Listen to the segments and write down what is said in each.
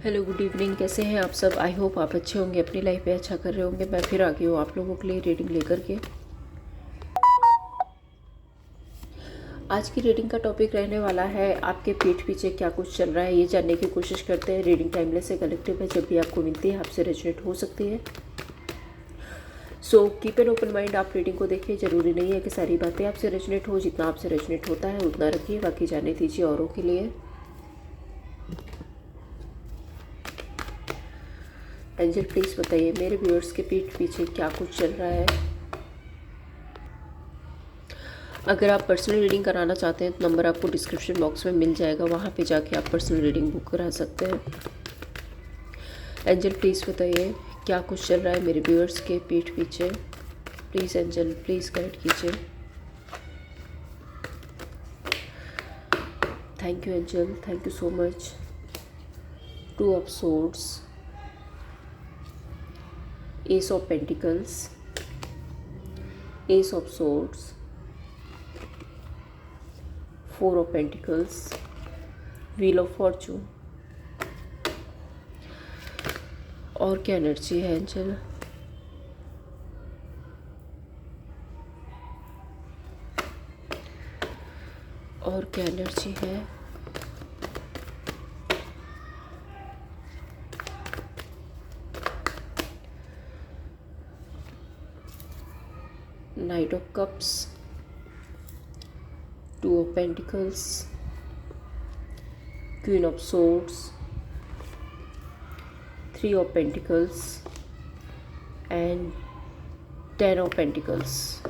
Hello good evening, कैसे हैं आप सब। आई होप आप अच्छे होंगे, अपनी लाइफ में अच्छा कर रहे होंगे। मैं फिर आ गई हूँ आप लोगों के लिए रीडिंग लेकर के। आज की रीडिंग का टॉपिक रहने वाला है आपके पीठ पीछे क्या कुछ चल रहा है, ये जानने की कोशिश करते हैं। रीडिंग टाइमलेस से कलेक्टिव है, जब भी आपको मिलती है आपसे रेजोनेट हो सकती है। So keep an open mind. आप रीडिंग को देखिए, ज़रूरी नहीं है कि सारी बातें आपसे रेजोनेट हो। जितना आपसे रेजोनेट होता है उतना रखिए, बाकी जाने दीजिए औरों के लिए। एंजल प्लीज़ बताइए मेरे व्यूअर्स के पीठ पीछे क्या कुछ चल रहा है। अगर आप पर्सनल रीडिंग कराना चाहते हैं तो नंबर आपको डिस्क्रिप्शन बॉक्स में मिल जाएगा, वहाँ पे जाके आप पर्सनल रीडिंग बुक करा सकते हैं। एंजल प्लीज़ बताइए क्या कुछ चल रहा है मेरे व्यूअर्स के पीठ पीछे। प्लीज़ एंजल प्लीज़ गाइड कीजिए। Thank you angel, thank you so much. 2 of swords, ace of pentacles, ace of swords, 4 of pentacles, wheel of fortune. और क्या एनर्जी है एंजल। और क्या एनर्जी है। Knight of cups, 2 of pentacles, queen of swords, 3 of pentacles and 10 of pentacles.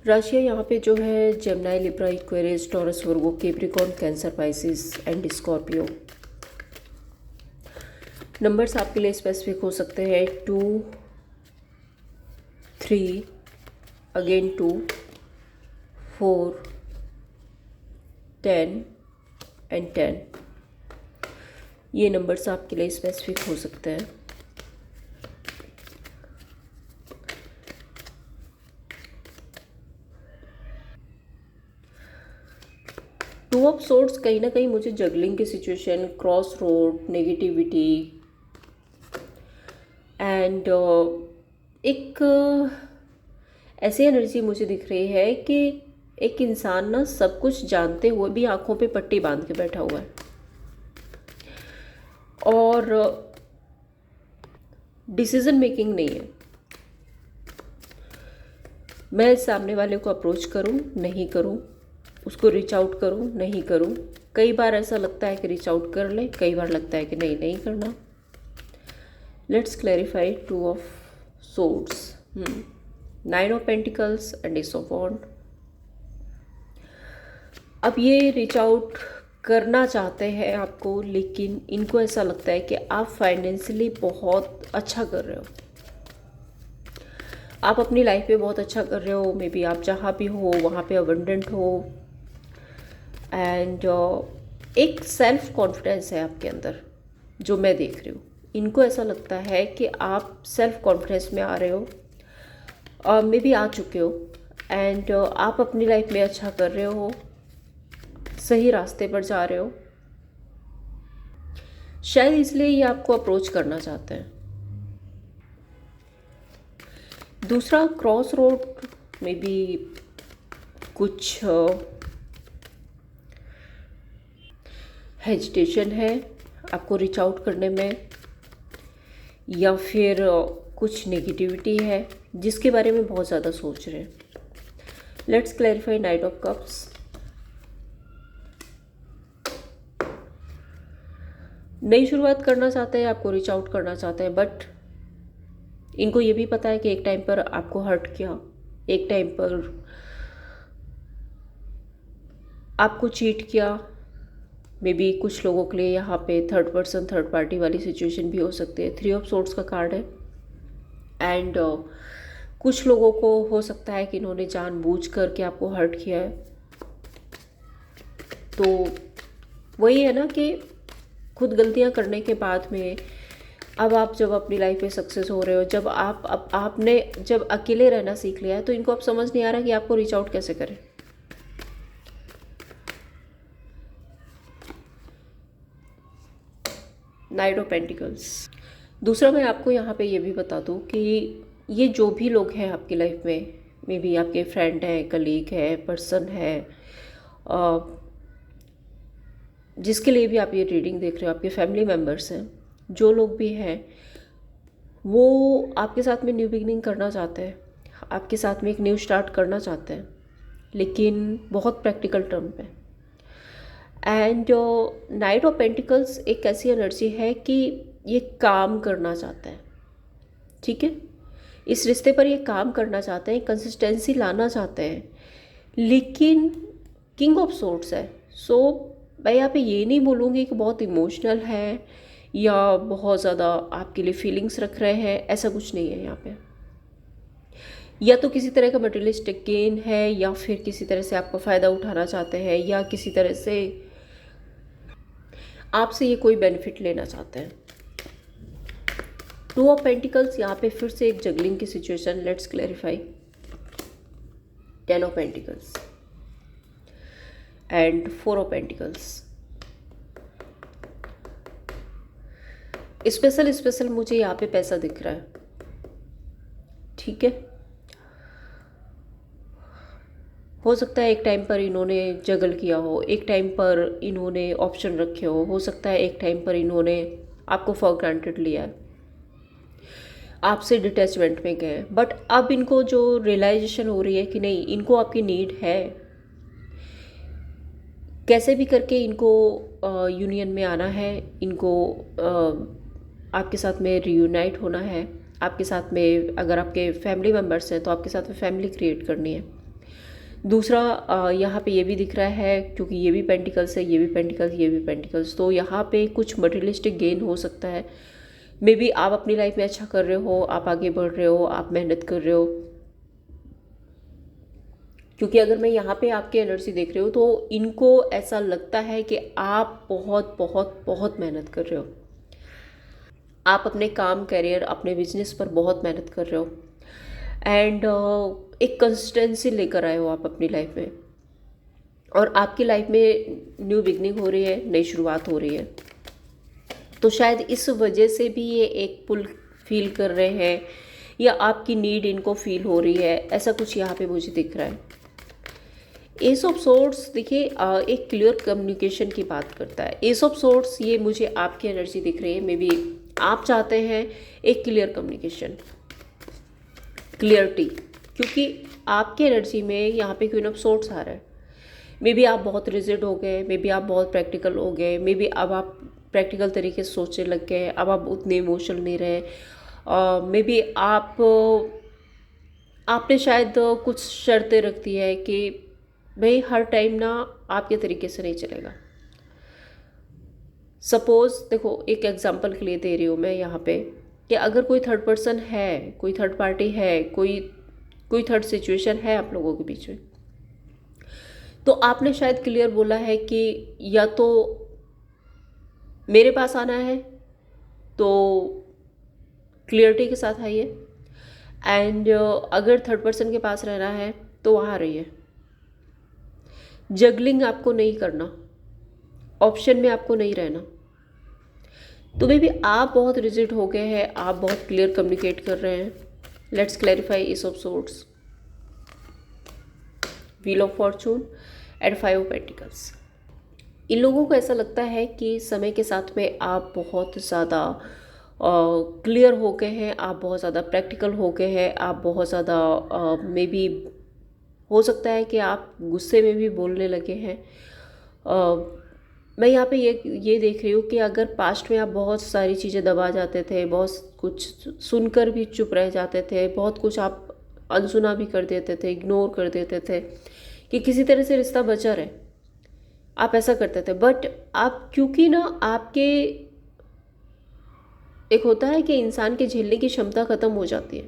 राशियाँ यहाँ पे जो है Gemini, Libra, Aquarius, Taurus, Virgo, Capricorn, Cancer, Pisces and Scorpio. Numbers आपके लिए स्पेसिफिक हो सकते हैं 2, 3, अगेन 2, 4, 10 एंड 10। ये नंबर्स आपके लिए स्पेसिफिक हो सकते हैं। टू ऑफ सोर्ड्स कहीं ना कहीं मुझे जगलिंग की situation, cross road, negativity and एक ऐसी एनर्जी मुझे दिख रही है कि एक इंसान ना सब कुछ जानते हुए भी आंखों पे पट्टी बांध के बैठा हुआ है और डिसीजन मेकिंग नहीं है। मैं सामने वाले को अप्रोच करूं, नहीं करूं, उसको रीच आउट करूं, नहीं करूं। कई बार ऐसा लगता है कि रीच आउट कर ले, कई बार लगता है कि नहीं नहीं करना। Let's clarify 2 of swords, 9 of pentacles and ace of wand. अब ये रीच आउट करना चाहते हैं आपको, लेकिन इनको ऐसा लगता है कि आप फाइनेंशियली बहुत अच्छा कर रहे हो, आप अपनी लाइफ में बहुत अच्छा कर रहे हो। मे बी आप जहाँ भी हो वहाँ पे अबंडेंट हो एंड एक सेल्फ कॉन्फिडेंस है आपके अंदर जो मैं देख रही हूँ। इनको ऐसा लगता है कि आप सेल्फ कॉन्फिडेंस में आ रहे हो, मे बी आ चुके हो एंड आप अपनी लाइफ में अच्छा कर रहे हो, सही रास्ते पर जा रहे हो। शायद इसलिए ये आपको अप्रोच करना चाहते हैं। दूसरा क्रॉस रोड में भी कुछ हेजिटेशन है आपको रीच आउट करने में, या फिर कुछ नेगेटिविटी है जिसके बारे में बहुत ज़्यादा सोच रहे हैं। Let's clarify night of cups. नई शुरुआत करना चाहते हैं, आपको रीच आउट करना चाहते हैं, बट इनको ये भी पता है कि एक टाइम पर आपको हर्ट किया, एक टाइम पर आपको चीट किया। मे बी कुछ लोगों के लिए यहाँ पे थर्ड पर्सन, थर्ड पार्टी वाली सिचुएशन भी हो सकती है। 3 ऑफ सोर्ड्स का कार्ड है एंड कुछ लोगों को हो सकता है कि इन्होंने जानबूझ करके आपको हर्ट किया है। तो वही है ना कि खुद गलतियाँ करने के बाद में अब आप जब अपनी लाइफ में सक्सेस हो रहे हो, जब आपने जब अकेले रहना सीख लिया है, तो इनको अब समझ नहीं आ रहा कि आपको रीच आउट कैसे करें। Night of pentacles. दूसरा मैं आपको यहाँ पे ये भी बता दूँ कि ये जो भी लोग हैं आपकी लाइफ में, मे बी आपके फ्रेंड हैं, कलीग है, पर्सन है, जिसके लिए भी आप ये रीडिंग देख रहे हो, आपके फैमिली मेम्बर्स हैं, जो लोग भी हैं, वो आपके साथ में न्यू बिगनिंग करना चाहते हैं, आपके साथ में एक न्यू स्टार्ट करना चाहते हैं, लेकिन बहुत प्रैक्टिकल टर्म पे। एंड नाइट ऑफ पेंटिकल्स एक ऐसी एनर्जी है कि ये काम करना चाहता है, ठीक है, इस रिश्ते पर ये काम करना चाहते हैं, कंसिस्टेंसी लाना चाहते हैं, लेकिन किंग ऑफ सोर्ड्स है। सो मैं यहाँ पे ये नहीं बोलूँगी कि बहुत इमोशनल है या बहुत ज़्यादा आपके लिए फीलिंग्स रख रहे हैं, ऐसा कुछ नहीं है यहाँ पे। या तो किसी तरह का मटेरियलिस्टिक गेन है, या फिर किसी तरह से आपका फ़ायदा उठाना चाहते हैं, या किसी तरह से आपसे ये कोई बेनिफिट लेना चाहते हैं। टू ऑफ पेंटिकल्स, यहाँ पे फिर से एक जगलिंग की situation. Let's clarify. Ten of pentacles and four of pentacles. Special मुझे यहाँ पे पैसा दिख रहा है, ठीक है। हो सकता है एक टाइम पर इन्होंने जगल किया हो, एक टाइम पर इन्होंने ऑप्शन रखे हो सकता है एक टाइम पर इन्होंने आपको फॉर ग्रांटेड लिया है, आपसे डिटैचमेंट में गए, बट अब इनको जो रियलाइजेशन हो रही है कि नहीं, इनको आपकी नीड है, कैसे भी करके इनको यूनियन में आना है, इनको आपके साथ में रियूनाइट होना है, आपके साथ में अगर आपके फैमिली मेम्बर्स हैं तो आपके साथ में फैमिली क्रिएट करनी है। दूसरा यहाँ पे ये भी दिख रहा है, क्योंकि ये भी पेंटिकल्स है, ये भी पेंटिकल्स, ये भी पेंटिकल्स, तो यहाँ पे कुछ मटेरियलिस्टिक गेन हो सकता है। मे बी आप अपनी लाइफ में अच्छा कर रहे हो, आप आगे बढ़ रहे हो, आप मेहनत कर रहे हो, क्योंकि अगर मैं यहाँ पे आपकी एनर्जी देख रही हूँ तो इनको ऐसा लगता है कि आप बहुत बहुत बहुत मेहनत कर रहे हो, आप अपने काम, करियर, अपने बिजनेस पर बहुत मेहनत कर रहे हो, एंड एक कंसिस्टेंसी लेकर आए हो आप अपनी लाइफ में, और आपकी लाइफ में न्यू बिगनिंग हो रही है, नई शुरुआत हो रही है। तो शायद इस वजह से भी ये एक पुल फील कर रहे हैं, या आपकी नीड इनको फील हो रही है, ऐसा कुछ यहाँ पे मुझे दिख रहा है। एस ऑफ सोर्ड्स देखिए एक क्लियर कम्युनिकेशन की बात करता है। एस ऑफ सोर्ड्स ये मुझे आपकी एनर्जी दिख रही है, मे बी आप चाहते हैं एक क्लियर कम्युनिकेशन, क्लियरिटी, क्योंकि आपकी एनर्जी में यहाँ पे क्वीन ऑफ सोर्ड्स आ रहा है। मे बी आप बहुत रिजिड हो गए, मे बी आप बहुत प्रैक्टिकल हो गए, मे बी अब आप प्रैक्टिकल तरीके से सोचने लग गए, अब आप उतने इमोशनल नहीं रहे, मे बी आपने शायद कुछ शर्तें रख दी है कि भाई हर टाइम ना आपके तरीके से नहीं चलेगा। सपोज़ देखो, एक एग्जांपल के लिए दे रही हूँ मैं यहाँ पे, कि अगर कोई थर्ड पर्सन है, कोई थर्ड पार्टी है, कोई थर्ड सिचुएशन है आप लोगों के बीच में, तो आपने शायद क्लियर बोला है कि या तो मेरे पास आना है तो क्लियरिटी के साथ आइए, एंड अगर थर्ड पर्सन के पास रहना है तो वहाँ रहिए। जगलिंग आपको नहीं करना, ऑप्शन में आपको नहीं रहना। तो मे बी आप बहुत रिजिड हो गए हैं, आप बहुत क्लियर कम्युनिकेट कर रहे हैं। Let's clarify ace of swords, wheel of fortune and five of pentacles. इन लोगों को ऐसा लगता है कि समय के साथ में आप बहुत ज़्यादा क्लियर हो गए हैं, आप बहुत ज़्यादा प्रैक्टिकल हो गए हैं, आप बहुत ज़्यादा मे बी हो सकता है कि आप गुस्से में भी बोलने लगे हैं। मैं यहाँ पे ये देख रही हूँ कि अगर पास्ट में आप बहुत सारी चीज़ें दबा जाते थे, बहुत कुछ सुनकर भी चुप रह जाते थे, बहुत कुछ आप अनसुना भी कर देते थे, इग्नोर कर देते थे कि किसी तरह से रिश्ता बचा रहे, आप ऐसा करते थे। बट आप, क्योंकि ना आपके एक होता है कि इंसान के झेलने की क्षमता ख़त्म हो जाती है,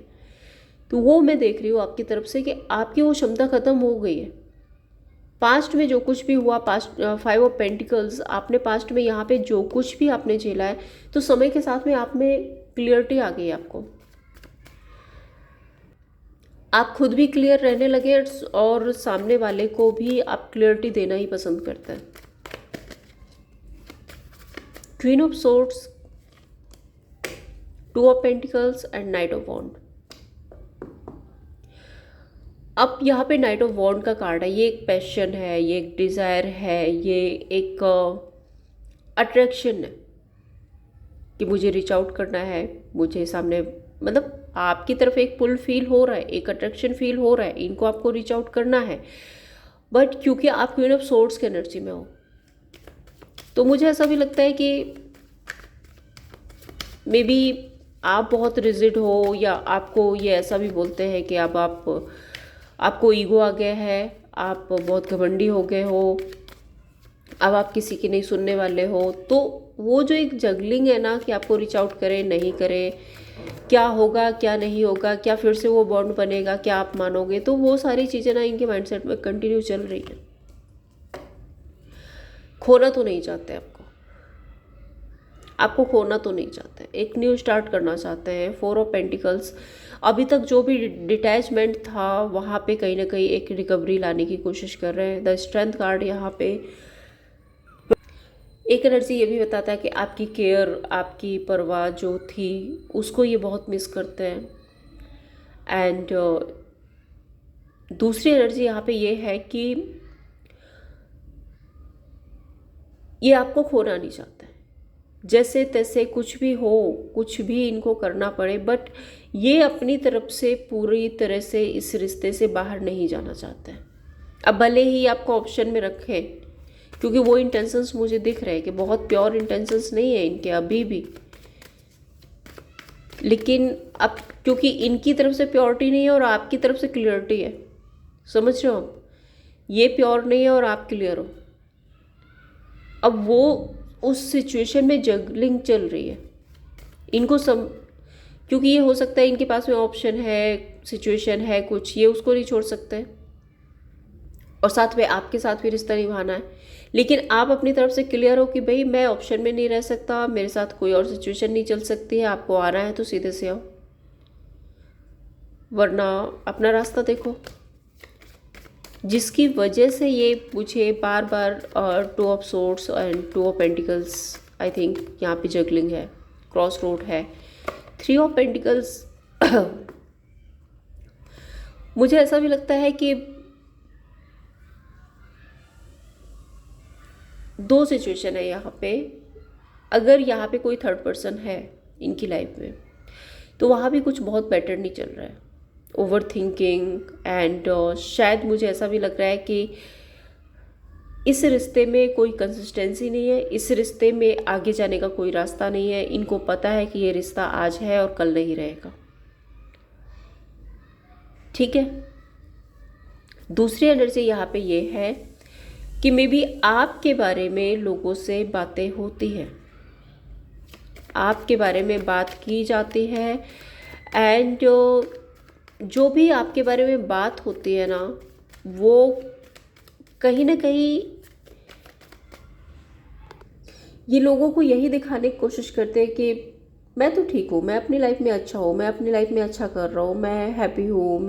तो वो मैं देख रही हूँ आपकी तरफ से कि आपकी वो क्षमता ख़त्म हो गई है। पास्ट में जो कुछ भी हुआ, पास्ट फाइव ऑफ पेंटिकल्स, आपने पास्ट में यहाँ पे जो कुछ भी आपने झेला है, तो समय के साथ में आप में क्लियरिटी आ गई आपको, आप खुद भी क्लियर रहने लगे और सामने वाले को भी आप क्लियरिटी देना ही पसंद करते हैं। Queen of swords, two of pentacles and knight of wand. अब यहाँ पे नाइट ऑफ वॉन्ड का कार्ड है। ये एक पैशन है, ये एक डिज़ायर है, ये एक अट्रैक्शन है कि मुझे रीच आउट करना है, मुझे सामने मतलब आपकी तरफ एक पुल फील हो रहा है, एक अट्रैक्शन फील हो रहा है, इनको आपको रीच आउट करना है। बट क्योंकि आप क्वीन ऑफ सोर्ड्स की एनर्जी में हो, तो मुझे ऐसा भी लगता है कि मे बी आप बहुत रिजिड हो, या आपको ये ऐसा भी बोलते हैं कि अब आपको ईगो आ गया है, आप बहुत घमंडी हो गए हो, अब आप किसी की नहीं सुनने वाले हो। तो वो जो एक जगलिंग है ना कि आपको रीच आउट करें नहीं करें, क्या होगा क्या नहीं होगा, क्या फिर से वो बॉन्ड बनेगा, क्या आप मानोगे, तो वो सारी चीज़ें ना इनके माइंडसेट में कंटिन्यू चल रही हैं। खोना तो नहीं चाहते, आपको खोना तो नहीं चाहते, एक न्यू स्टार्ट करना चाहते हैं। 4 ऑफ पेंटिकल्स, अभी तक जो भी डिटैचमेंट था वहाँ पे कहीं ना कहीं एक रिकवरी लाने की कोशिश कर रहे हैं। द स्ट्रेंथ कार्ड यहाँ पे एक एनर्जी ये भी बताता है कि आपकी केयर, आपकी परवाह जो थी उसको ये बहुत मिस करते हैं। एंड दूसरी एनर्जी यहाँ पे ये है कि ये आपको खोना नहीं चाहते, जैसे तैसे कुछ भी हो, कुछ भी इनको करना पड़े, बट ये अपनी तरफ से पूरी तरह से इस रिश्ते से बाहर नहीं जाना चाहते हैं। अब भले ही आपको ऑप्शन में रखें, क्योंकि वो इंटेंशंस मुझे दिख रहे हैं कि बहुत प्योर इंटेंशंस नहीं है इनके अभी भी, लेकिन अब क्योंकि इनकी तरफ से प्योरिटी नहीं है और आपकी तरफ से क्लियरिटी है, समझ रहे हो, ये प्योर नहीं है और आप क्लियर हो। अब वो उस सिचुएशन में जगलिंग चल रही है इनको क्योंकि ये हो सकता है इनके पास में ऑप्शन है, सिचुएशन है कुछ, ये उसको नहीं छोड़ सकते और साथ में आपके साथ भी रिश्ता निभाना है। लेकिन आप अपनी तरफ से क्लियर हो कि भाई मैं ऑप्शन में नहीं रह सकता, मेरे साथ कोई और सिचुएशन नहीं चल सकती है, आपको आना है तो सीधे से आओ, वरना अपना रास्ता देखो। जिसकी वजह से ये मुझे बार बार 2 of swords and 2 of pentacles, I think यहाँ पे जगलिंग है, क्रॉस रोड है। 3 ऑफ पेंटिकल्स मुझे ऐसा भी लगता है कि 2 सिचुएशन है यहाँ पे। अगर यहाँ पे कोई थर्ड पर्सन है इनकी लाइफ में, तो वहाँ भी कुछ बहुत बेटर नहीं चल रहा है, ओवर थिंकिंग एंड शायद मुझे ऐसा भी लग रहा है कि इस रिश्ते में कोई कंसिस्टेंसी नहीं है, इस रिश्ते में आगे जाने का कोई रास्ता नहीं है। इनको पता है कि ये रिश्ता आज है और कल नहीं रहेगा, ठीक है। दूसरी एनर्जी यहाँ पे ये है कि मे बी आपके बारे में लोगों से बातें होती हैं, आपके बारे में बात की जाती है, एंड जो भी आपके बारे में बात होती है ना, वो कहीं ना कहीं ये लोगों को यही दिखाने की कोशिश करते हैं कि मैं तो ठीक हूँ, मैं अपनी लाइफ में अच्छा हूँ, मैं अपनी लाइफ में अच्छा कर रहा हूँ, मैं हैप्पी हूँ,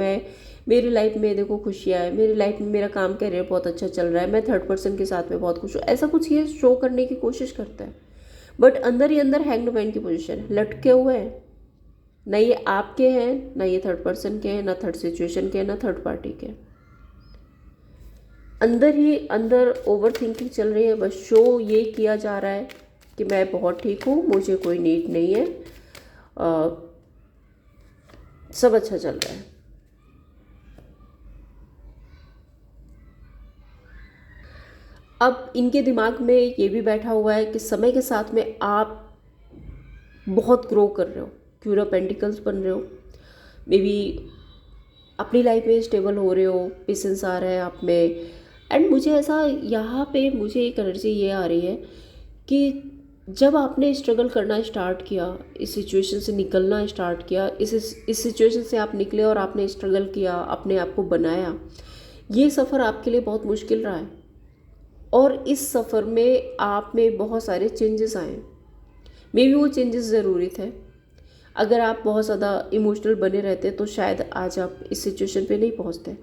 मेरी लाइफ में देखो खुशियाँ है, मेरी लाइफ में मेरा काम करियर बहुत अच्छा चल रहा है, मैं थर्ड पर्सन के साथ में बहुत खुश हूँ, ऐसा कुछ ये शो करने की कोशिश करता है। बट अंदर ही अंदर हैंग्ड मैन की पोजीशन है, लटके हुए हैं, ना ये आपके हैं, ना ये थर्ड पर्सन के हैं, ना थर्ड सिचुएशन के हैं, ना थर्ड पार्टी के। अंदर ही अंदर ओवर थिंकिंग चल रही है, बस शो ये किया जा रहा है कि मैं बहुत ठीक हूँ, मुझे कोई नीड नहीं है, सब अच्छा चल रहा है। अब इनके दिमाग में ये भी बैठा हुआ है कि समय के साथ में आप बहुत ग्रो कर रहे हो, क्वीन ऑफ पेंटिकल्स बन रहे हो, मे बी अपनी लाइफ में स्टेबल हो रहे हो, पेशेंस आ रहा है आप में। एंड मुझे ऐसा यहाँ पे मुझे एक एनर्जी ये आ रही है कि जब आपने स्ट्रगल करना स्टार्ट किया, इस सिचुएशन से निकलना स्टार्ट किया, इस सिचुएशन से आप निकले और आपने स्ट्रगल किया, अपने आप को बनाया, ये सफ़र आपके लिए बहुत मुश्किल रहा है और इस सफ़र में आप में बहुत सारे चेंजेस आए। मे बी वो चेंजेस ज़रूरी थे, अगर आप बहुत ज़्यादा इमोशनल बने रहते तो शायद आज आप इस सिचुएशन पे नहीं पहुंचते।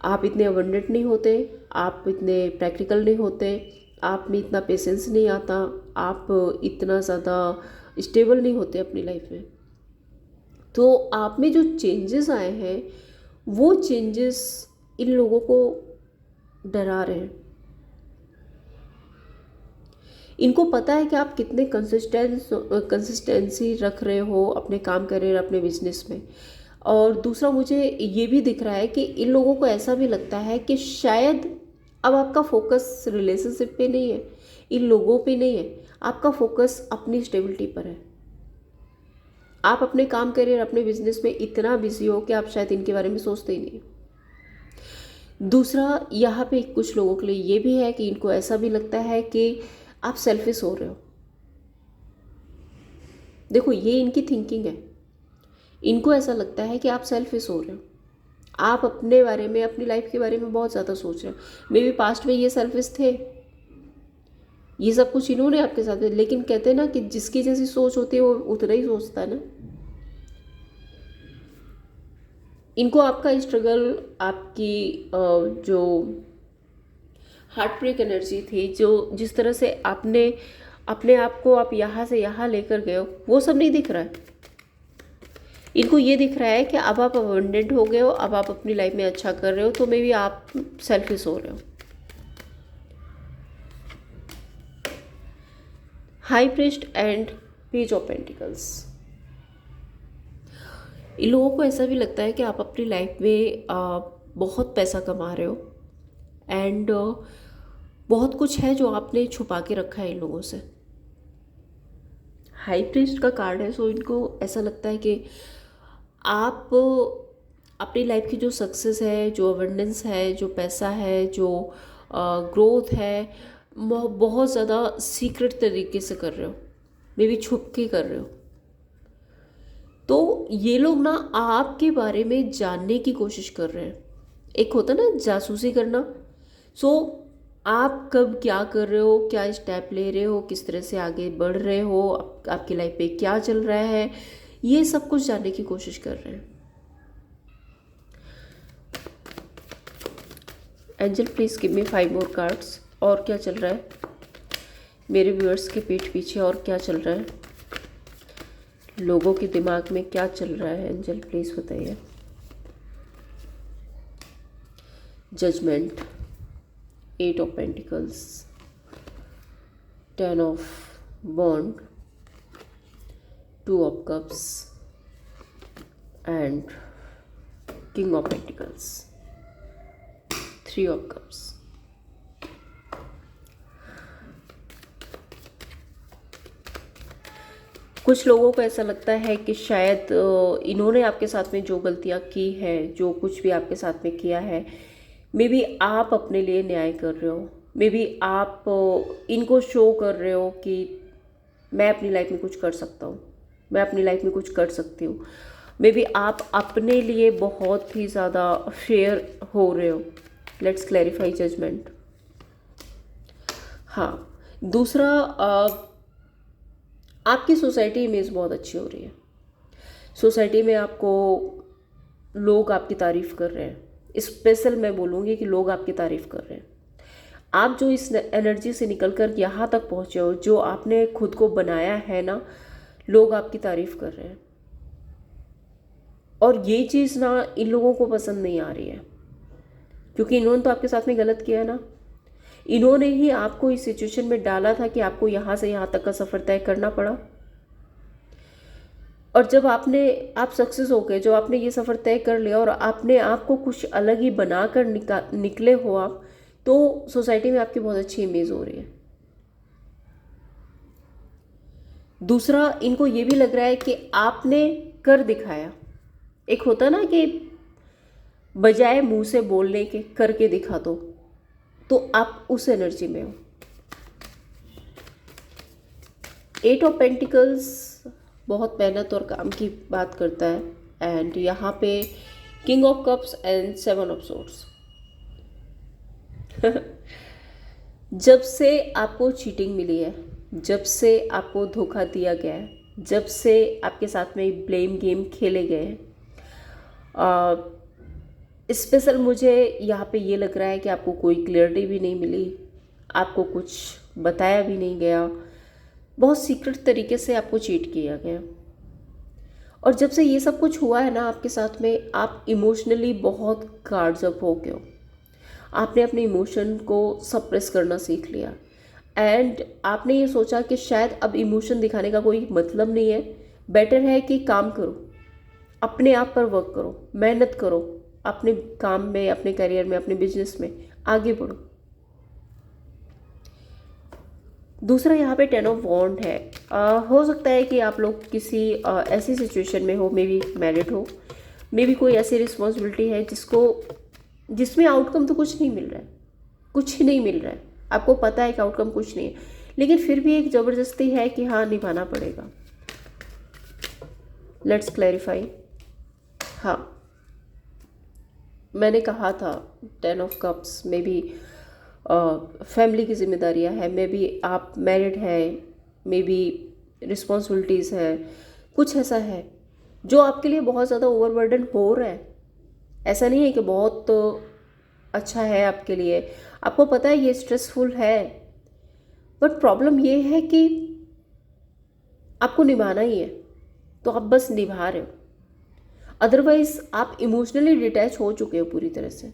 आप इतने अबंडेंट नहीं होते, आप इतने प्रैक्टिकल नहीं होते, आप में इतना पेशेंस नहीं आता, आप इतना ज़्यादा स्टेबल नहीं होते अपनी लाइफ में। तो आप में जो चेंजेस आए हैं वो चेंजेस इन लोगों को डरा रहे हैं। इनको पता है कि आप कितने कंसिस्टेंसी रख रहे हो अपने काम करियर अपने बिजनेस में। और दूसरा मुझे ये भी दिख रहा है कि इन लोगों को ऐसा भी लगता है कि शायद अब आपका फोकस रिलेशनशिप पे नहीं है, इन लोगों पे नहीं है, आपका फोकस अपनी स्टेबिलिटी पर है। आप अपने काम करियर अपने बिजनेस में इतना बिजी हो कि आप शायद इनके बारे में सोचते ही नहीं। दूसरा यहाँ पे कुछ लोगों के लिए ये भी है कि इनको ऐसा भी लगता है कि आप सेल्फिश हो रहे हो। देखो ये इनकी थिंकिंग है, इनको ऐसा लगता है कि आप सेल्फिश हो रहे हो, आप अपने बारे में अपनी लाइफ के बारे में बहुत ज़्यादा सोच रहे हो। मे बी पास्ट में ये सेल्फिश थे, ये सब कुछ इन्होंने आपके साथ में, लेकिन कहते हैं ना कि जिसकी जैसी सोच होती है वो उतना ही सोचता है ना। इनको आपका स्ट्रगल, आपकी जो हार्ट ब्रेक एनर्जी थी, जो जिस तरह से आपने अपने आप को आप यहाँ से यहाँ लेकर गए हो, वो सब नहीं दिख रहा है। इनको ये दिख रहा है कि अब आप अबंडेंट हो गए हो, अब आप अपनी लाइफ में अच्छा कर रहे हो, तो मे बी आप सेल्फिश हो रहे हो। High priest and page of pentacles, इन लोगों को ऐसा भी लगता है कि आप अपनी लाइफ में बहुत पैसा कमा रहे हो एंड बहुत कुछ है जो आपने छुपा के रखा है इन लोगों से। हाई प्रीस्ट का कार्ड है, सो इनको ऐसा लगता है कि आप अपनी लाइफ की जो सक्सेस है, जो अबंडेंस है, जो पैसा है, जो ग्रोथ है, बहुत ज़्यादा सीक्रेट तरीके से कर रहे हो, मे बी छुप के कर रहे हो। तो ये लोग ना आपके बारे में जानने की कोशिश कर रहे हैं। एक होता ना जासूसी करना। सो आप कब क्या कर रहे हो, क्या स्टेप ले रहे हो, किस तरह से आगे बढ़ रहे हो, आपकी लाइफ पे क्या चल रहा है, ये सब कुछ जानने की कोशिश कर रहे हैं। Angel please give me 5 more cards. और क्या चल रहा है मेरे व्यूअर्स के पीठ पीछे, और क्या चल रहा है लोगों के दिमाग में, क्या चल रहा है एंजल प्लीज बताइए। जजमेंट, 8 ऑफ पेंटिकल्स, 10 ऑफ बॉन्ड, 2 of cups and king of pentacles, 3 of cups. कुछ लोगों को ऐसा लगता है कि शायद इन्होंने आपके साथ में जो गलतियां की है, जो कुछ भी आपके साथ में किया है, मे बी आप अपने लिए न्याय कर रहे हो, मे बी आप इनको शो कर रहे हो कि मैं अपनी लाइफ में कुछ कर सकता हूँ, मैं अपनी लाइफ में कुछ कर सकती हूँ। मे बी आप अपने लिए बहुत ही ज़्यादा फेयर हो रहे हो। Let's clarify judgement. हाँ, दूसरा आपकी सोसाइटी इमेज बहुत अच्छी हो रही है। सोसाइटी में आपको लोग आपकी तारीफ़ कर रहे हैं। स्पेशल मैं बोलूँगी कि लोग आपकी तारीफ़ कर रहे हैं। आप जो इस एनर्जी से निकल कर यहाँ तक पहुँचे हो, जो आपने खुद को बनाया है ना, लोग आपकी तारीफ़ कर रहे हैं। और ये चीज़ ना इन लोगों को पसंद नहीं आ रही है, क्योंकि इन्होंने तो आपके साथ में गलत किया ना। इन्होंने ही आपको इस सिचुएशन में डाला था कि आपको यहाँ से यहाँ तक का सफ़र तय करना पड़ा। और जब आप सक्सेस हो गए, जो आपने ये सफ़र तय कर लिया और आपने आपको कुछ अलग ही बना कर निकले हो आप, तो सोसाइटी में आपकी बहुत अच्छी इमेज हो रही है। दूसरा, इनको ये भी लग रहा है कि आपने कर दिखाया। एक होता ना कि बजाय मुंह से बोलने के करके दिखा दो, तो आप उस एनर्जी में हो। 8 ऑफ पेंटिकल्स बहुत मेहनत और काम की बात करता है, एंड यहाँ पे king of cups and 7 of swords. जब से आपको चीटिंग मिली है, जब से आपको धोखा दिया गया है, जब से आपके साथ में ब्लेम गेम खेले गए हैं। स्पेशल मुझे यहाँ पे ये लग रहा है कि आपको कोई क्लियरिटी भी नहीं मिली, आपको कुछ बताया भी नहीं गया, बहुत सीक्रेट तरीके से आपको चीट किया गया। और जब से ये सब कुछ हुआ है ना आपके साथ में, आप इमोशनली बहुत गार्ड्स अप हो गए हो। आपने अपने इमोशन को सप्रेस करना सीख लिया एंड आपने ये सोचा कि शायद अब इमोशन दिखाने का कोई मतलब नहीं है, बेटर है कि काम करो, अपने आप पर वर्क करो, मेहनत करो, अपने काम में, अपने करियर में, अपने बिजनेस में आगे बढ़ो। दूसरा यहाँ पे 10 ऑफ वॉन्ड है। हो सकता है कि आप लोग किसी ऐसी सिचुएशन में हो, मे बी मैरिड हो, मे बी कोई ऐसी रिस्पॉन्सिबिलिटी है जिसमें आउटकम तो कुछ नहीं मिल रहा है, कुछ ही नहीं मिल रहा है, आपको पता है कि आउटकम कुछ नहीं है, लेकिन फिर भी एक ज़बरदस्ती है कि हाँ निभाना पड़ेगा। Let's clarify. हाँ, मैंने कहा था 10 ऑफ कप्स में भी फैमिली की जिम्मेदारियां हैं, मे बी आप मैरिड है, मे बी रिस्पॉन्सिबिलिटीज़ है, कुछ ऐसा है जो आपके लिए बहुत ज़्यादा ओवरबर्डन हो रहा है। ऐसा नहीं है कि बहुत अच्छा है आपके लिए, आपको पता है ये स्ट्रेसफुल है, बट प्रॉब्लम ये है कि आपको निभाना ही है, तो आप बस निभा रहे हो। अदरवाइज आप इमोशनली डिटैच हो चुके हो पूरी तरह से।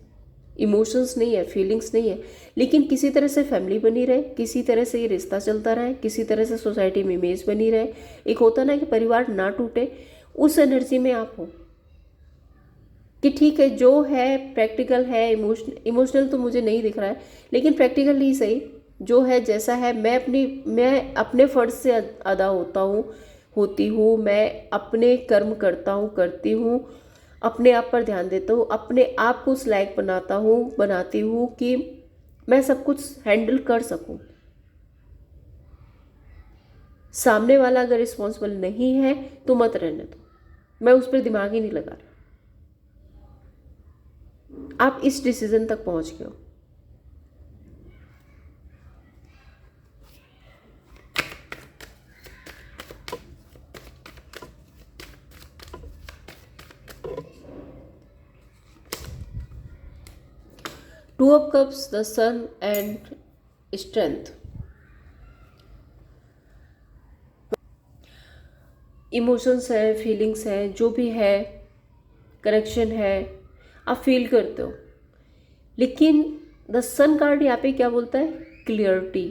इमोशंस नहीं है, फीलिंग्स नहीं है, लेकिन किसी तरह से फैमिली बनी रहे, किसी तरह से ये रिश्ता चलता रहे, किसी तरह से सोसाइटी में इमेज बनी रहे। एक होता ना कि परिवार ना टूटे, उस एनर्जी में आप हो कि ठीक है जो है प्रैक्टिकल है। इमोशनल तो मुझे नहीं दिख रहा है, लेकिन प्रैक्टिकल ही सही, जो है जैसा है, मैं अपने फर्ज से अदा होती हूँ, मैं अपने कर्म करता हूँ, करती हूँ, अपने आप पर ध्यान देता हूँ, अपने आप को उस लायक बनाती हूँ कि मैं सब कुछ हैंडल कर सकूँ। सामने वाला अगर रिस्पॉन्सिबल नहीं है तो मत रहने दो, मैं उस पर दिमाग ही नहीं लगा रहा। आप इस डिसीजन तक पहुंच गए हो। Two of cups, the sun and strength. Emotions है, फीलिंग्स है, जो भी है, कनेक्शन है, आप फील करते हो, लेकिन द सन कार्ड यहाँ पे क्या बोलता है? क्लियरिटी।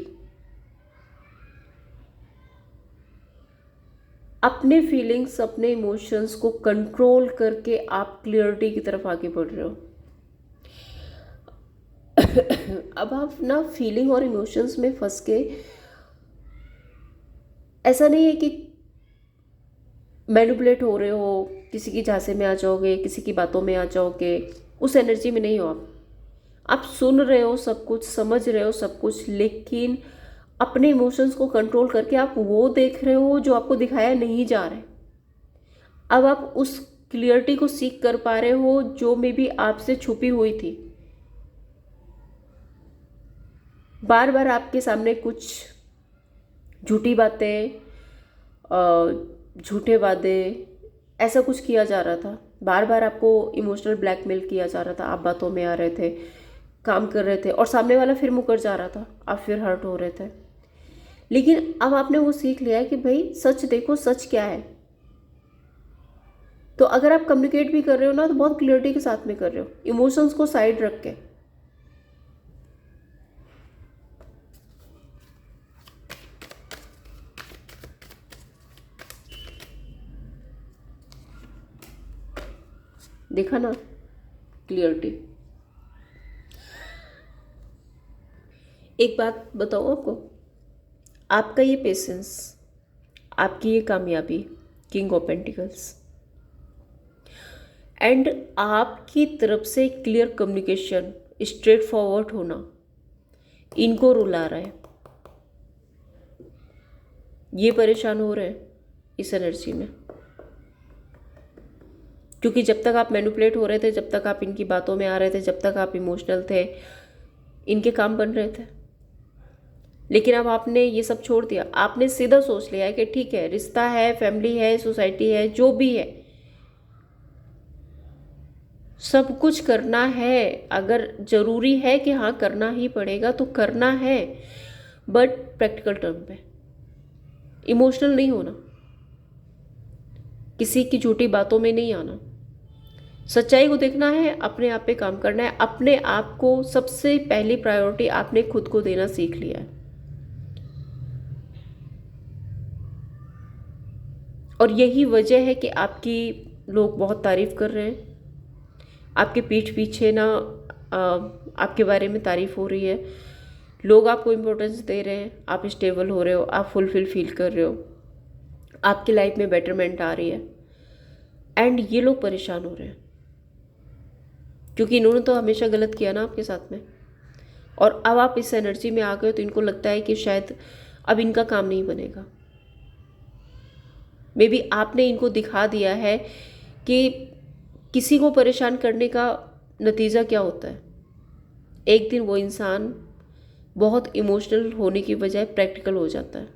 अपने फीलिंग्स, अपने इमोशंस को कंट्रोल करके आप क्लियरिटी की तरफ आगे बढ़ रहे हो। अब आप ना फीलिंग और इमोशंस में फंस के, ऐसा नहीं है कि मैनिपुलेट हो रहे हो, किसी की झांसे में आ जाओगे, किसी की बातों में आ जाओगे, उस एनर्जी में नहीं हो आप सुन रहे हो सब कुछ, समझ रहे हो सब कुछ, लेकिन अपने इमोशंस को कंट्रोल करके आप वो देख रहे हो जो आपको दिखाया नहीं जा रहा है। अब आप उस क्लियरिटी को सीख कर पा रहे हो जो मे बी आपसे छुपी हुई थी। बार बार आपके सामने कुछ झूठी बातें, झूठे वादे, ऐसा कुछ किया जा रहा था, बार बार आपको इमोशनल ब्लैकमेल किया जा रहा था, आप बातों में आ रहे थे, काम कर रहे थे और सामने वाला फिर मुकर जा रहा था, आप फिर हर्ट हो रहे थे। लेकिन अब आपने वो सीख लिया है कि भाई सच देखो, सच क्या है। तो अगर आप कम्युनिकेट भी कर रहे हो ना, तो बहुत क्लियरिटी के साथ में कर रहे हो, इमोशंस को साइड रख के। देखा ना क्लियरिटी। एक बात बताओ आपको, आपका ये पेशेंस, आपकी ये कामयाबी, किंग ऑफ पेंटिकल्स, एंड आपकी तरफ से क्लियर कम्युनिकेशन, स्ट्रेट फॉरवर्ड होना, इनको रुला रहा है। ये परेशान हो रहे हैं इस एनर्जी में, क्योंकि जब तक आप मैनिपुलेट हो रहे थे, जब तक आप इनकी बातों में आ रहे थे, जब तक आप इमोशनल थे, इनके काम बन रहे थे। लेकिन अब आपने ये सब छोड़ दिया, आपने सीधा सोच लिया है कि ठीक है, रिश्ता है, फैमिली है, सोसाइटी है, जो भी है, सब कुछ करना है। अगर ज़रूरी है कि हाँ करना ही पड़ेगा तो करना है, बट प्रैक्टिकल टर्म पे, इमोशनल नहीं होना, किसी की झूठी बातों में नहीं आना, सच्चाई को देखना है, अपने आप पे काम करना है। अपने आप को सबसे पहली प्रायोरिटी आपने खुद को देना सीख लिया है। और यही वजह है कि आपकी लोग बहुत तारीफ कर रहे हैं, आपके पीठ पीछे ना आपके बारे में तारीफ हो रही है, लोग आपको इम्पोर्टेंस दे रहे हैं, आप स्टेबल हो रहे हो, आप फुलफिल फील कर रहे हो, आपकी लाइफ में बेटरमेंट आ रही है। एंड ये लोग परेशान हो रहे हैं क्योंकि इन्होंने तो हमेशा गलत किया ना आपके साथ में, और अब आप इस एनर्जी में आ गए तो इनको लगता है कि शायद अब इनका काम नहीं बनेगा। मे बी आपने इनको दिखा दिया है कि किसी को परेशान करने का नतीजा क्या होता है। एक दिन वो इंसान बहुत इमोशनल होने की बजाय प्रैक्टिकल हो जाता है,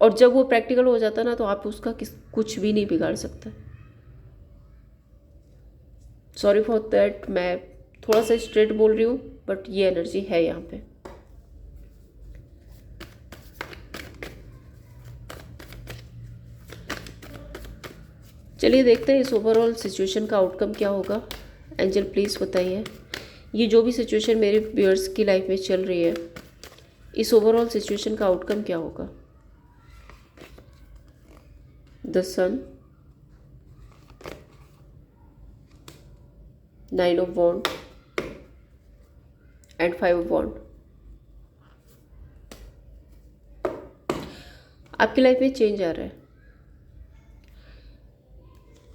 और जब वो प्रैक्टिकल हो जाता है ना तो आप उसका कुछ भी नहीं बिगाड़ सकते। सॉरी फॉर दैट, मैं थोड़ा सा स्ट्रेट बोल रही हूँ, बट ये एनर्जी है यहाँ पे। चलिए देखते हैं इस ओवरऑल सिचुएशन का आउटकम क्या होगा। एंजल प्लीज़ बताइए, ये जो भी सिचुएशन मेरे व्यूअर्स की लाइफ में चल रही है, इस ओवरऑल सिचुएशन का आउटकम क्या होगा। The sun, 9 of wand and 5 of wand. आपकी लाइफ में चेंज आ रहा है।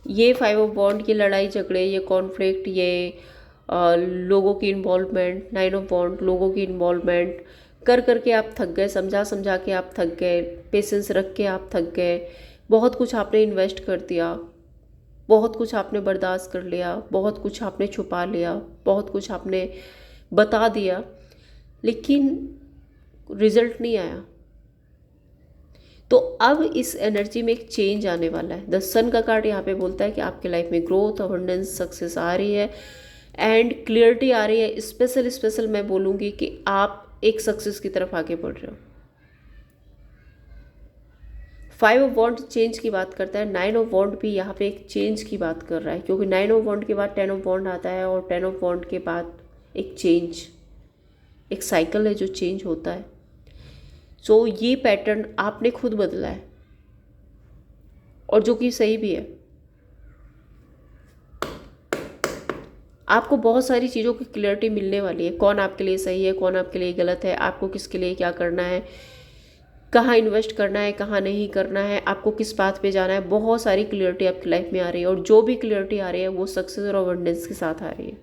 ये 5 ऑफ वॉन्ड, ये लड़ाई झगड़े, ये कॉन्फ्लिक्ट, ये लोगों की इन्वॉल्वमेंट, 9 ऑफ वॉन्ड, लोगों की इन्वॉल्वमेंट कर करके आप थक गए, समझा समझा के आप थक गए, पेशेंस रख के आप थक गए, बहुत कुछ आपने इन्वेस्ट कर दिया, बहुत कुछ आपने बर्दाश्त कर लिया, बहुत कुछ आपने छुपा लिया, बहुत कुछ आपने बता दिया, लेकिन रिजल्ट नहीं आया। तो अब इस एनर्जी में एक चेंज आने वाला है। द सन का कार्ड यहाँ पे बोलता है कि आपके लाइफ में ग्रोथ, अबंडेंस, सक्सेस आ रही है एंड क्लियरिटी आ रही है। स्पेशल मैं बोलूँगी कि आप एक सक्सेस की तरफ आगे बढ़ रहे हो। 5 ऑफ वॉन्ड चेंज की बात करता है, 9 ऑफ वॉन्ड भी यहाँ पे एक चेंज की बात कर रहा है, क्योंकि 9 ऑफ वॉन्ड के बाद 10 ऑफ वॉन्ड आता है, और 10 ऑफ वॉन्ड के बाद एक चेंज, एक साइकिल है जो चेंज होता है। सो ये पैटर्न आपने खुद बदला है, और जो कि सही भी है। आपको बहुत सारी चीज़ों की क्लियरिटी मिलने वाली है, कौन आपके लिए सही है, कौन आपके लिए गलत है, आपको किसके लिए क्या करना है, कहाँ इन्वेस्ट करना है, कहाँ नहीं करना है, आपको किस पाथ पे जाना है। बहुत सारी क्लियरिटी आपकी लाइफ में आ रही है, और जो भी क्लियरिटी आ रही है वो सक्सेस और अबंडेंस के साथ आ रही है।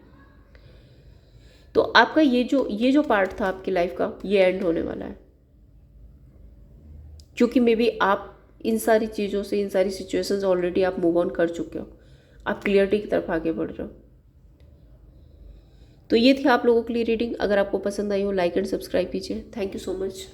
तो आपका ये जो पार्ट था आपकी लाइफ का, ये एंड होने वाला है, क्योंकि मे बी आप इन सारी चीज़ों से, इन सारी सिचुएशंस ऑलरेडी आप मूव ऑन कर चुके हो, आप क्लियरिटी की तरफ आगे बढ़ रहे हो। तो ये थी आप लोगों के लिए रीडिंग। अगर आपको पसंद आई हो, लाइक एंड सब्सक्राइब कीजिए। Thank you so much.